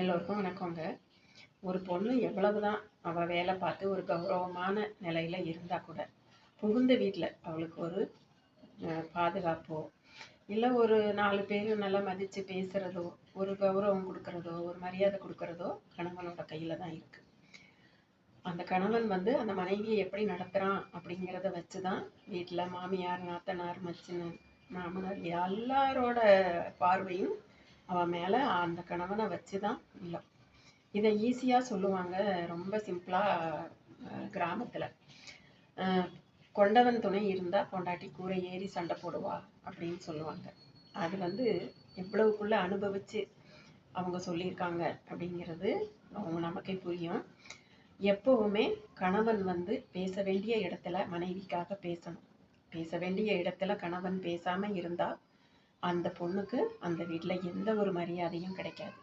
எல்லோருக்கும் வணக்கங்க. ஒரு பொண்ணு எவ்வளவுதான் அவள் வேலை பார்த்து ஒரு கௌரவமான நிலையில் இருந்தால் கூட புகுந்த வீட்டில் அவளுக்கு ஒரு பாதுகாப்போ இல்லை ஒரு 4 பேர் நல்லா மதித்து பேசுகிறதோ ஒரு கௌரவம் கொடுக்கறதோ ஒரு மரியாதை கொடுக்கறதோ கணவனோட கையில் தான் இருக்குது. அந்த கணவன் அந்த மனைவியை எப்படி நடத்துகிறான் அப்படிங்கிறத வச்சு தான் வீட்டில் மாமியார், நாத்தனார், மச்சினர், மாமனார் எல்லாரோட பார்வையும் அவன் மேலே அந்த கணவனை வச்சு தான் இல்லை. இதை ஈஸியாக சொல்லுவாங்க, ரொம்ப சிம்பிளாக கிராமத்தில். கொண்டவன் துணை இருந்தால் பொண்டாட்டி கூரை ஏறி சண்டை போடுவா அப்படின்னு சொல்லுவாங்க. அது எவ்வளவுக்குள்ள அனுபவித்து அவங்க சொல்லியிருக்காங்க அப்படிங்கிறது அவங்க நமக்கே புரியும். எப்போவுமே கணவன் பேச வேண்டிய இடத்துல மனைவிக்காக பேசணும். பேச வேண்டிய இடத்துல கணவன் பேசாமல் இருந்தால் அந்த பொண்ணுக்கு அந்த வீட்டில் எந்த ஒரு மரியாதையும் கிடைக்காது.